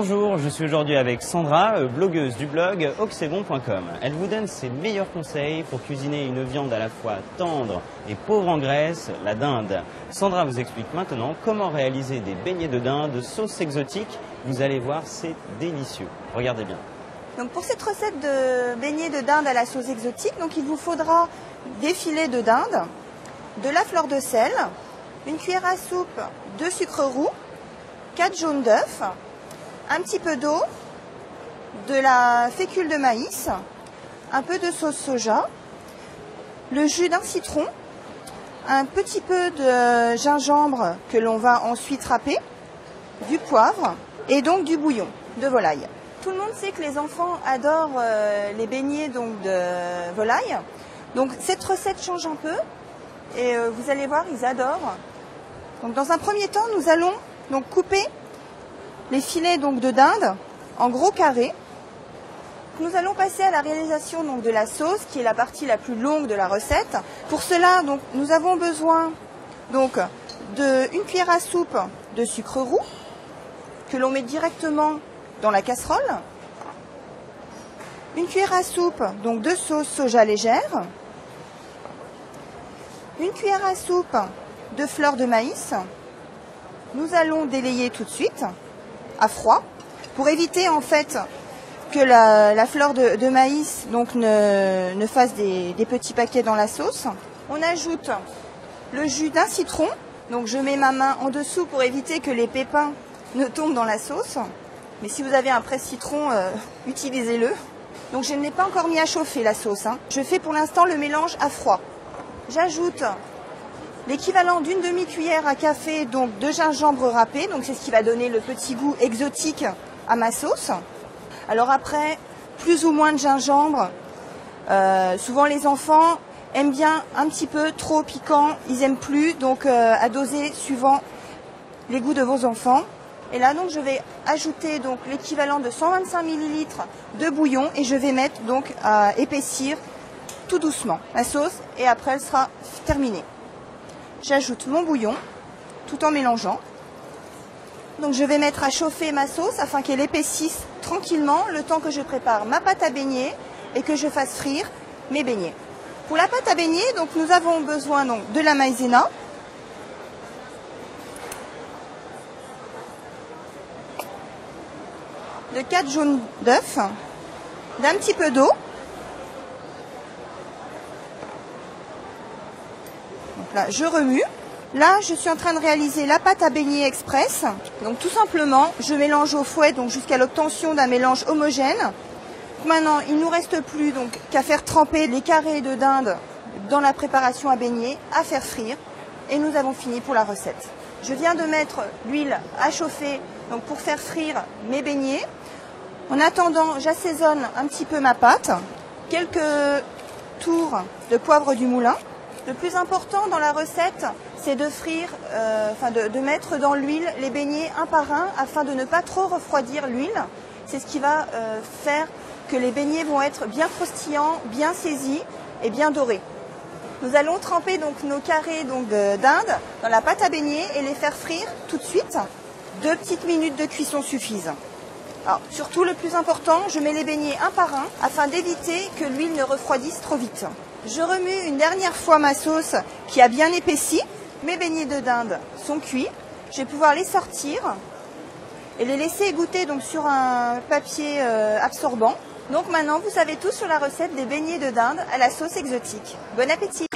Bonjour, je suis aujourd'hui avec Sandra, blogueuse du blog oxebon.com. Elle vous donne ses meilleurs conseils pour cuisiner une viande à la fois tendre et pauvre en graisse, la dinde. Sandra vous explique maintenant comment réaliser des beignets de dinde sauce exotique. Vous allez voir, c'est délicieux. Regardez bien. Donc pour cette recette de beignets de dinde à la sauce exotique, donc il vous faudra des filets de dinde, de la fleur de sel, une cuillère à soupe de sucre roux, 4 jaunes d'œufs, un petit peu d'eau, de la fécule de maïs, un peu de sauce soja, le jus d'un citron, un petit peu de gingembre que l'on va ensuite râper, du poivre et donc du bouillon de volaille. Tout le monde sait que les enfants adorent les beignets donc, de volaille. Donc cette recette change un peu et vous allez voir, ils adorent. Donc, dans un premier temps, nous allons donc couper les filets donc, de dinde en gros carrés. Nous allons passer à la réalisation donc, de la sauce, qui est la partie la plus longue de la recette. Pour cela, donc, nous avons besoin donc, d'une cuillère à soupe de sucre roux que l'on met directement dans la casserole. Une cuillère à soupe donc, de sauce soja légère. Une cuillère à soupe de fleur de maïs. Nous allons délayer tout de suite à froid pour éviter en fait que la fleur de maïs donc ne fasse des petits paquets dans la sauce. On ajoute le jus d'un citron. Donc je mets ma main en dessous pour éviter que les pépins ne tombent dans la sauce. Mais si vous avez un presse-citron, utilisez-le. Donc je ne l'ai pas encore mis à chauffer la sauce. Je fais pour l'instant le mélange à froid. J'ajoute l'équivalent d'une demi-cuillère à café donc, de gingembre râpé. Donc c'est ce qui va donner le petit goût exotique à ma sauce. Alors après, plus ou moins de gingembre. Souvent les enfants aiment bien un petit peu trop piquant. Ils n'aiment plus. Donc à doser suivant les goûts de vos enfants. Et là donc je vais ajouter donc l'équivalent de 125 ml de bouillon. Et je vais mettre donc à épaissir tout doucement la sauce. Et après elle sera terminée. J'ajoute mon bouillon tout en mélangeant. Donc je vais mettre à chauffer ma sauce afin qu'elle épaississe tranquillement le temps que je prépare ma pâte à beignets et que je fasse frire mes beignets. Pour la pâte à beignets, donc nous avons besoin donc, de la maïzena, de 4 jaunes d'œufs, d'un petit peu d'eau. Là, je remue. Là, je suis en train de réaliser la pâte à beignets express. Donc tout simplement, je mélange au fouet donc jusqu'à l'obtention d'un mélange homogène. Maintenant, il ne nous reste plus donc qu'à faire tremper les carrés de dinde dans la préparation à beignets, à faire frire. Et nous avons fini pour la recette. Je viens de mettre l'huile à chauffer donc pour faire frire mes beignets. En attendant, j'assaisonne un petit peu ma pâte. Quelques tours de poivre du moulin. Le plus important dans la recette, c'est de frire, de mettre dans l'huile les beignets un par un afin de ne pas trop refroidir l'huile. C'est ce qui va faire que les beignets vont être bien croustillants, bien saisis et bien dorés. Nous allons tremper donc nos carrés donc, de dinde dans la pâte à beignets et les faire frire tout de suite. 2 petites minutes de cuisson suffisent. Alors, surtout le plus important, je mets les beignets un par un afin d'éviter que l'huile ne refroidisse trop vite. Je remue une dernière fois ma sauce qui a bien épaissi. Mes beignets de dinde sont cuits. Je vais pouvoir les sortir et les laisser égoutter donc, sur un papier absorbant. Donc maintenant, vous savez tout sur la recette des beignets de dinde à la sauce exotique. Bon appétit!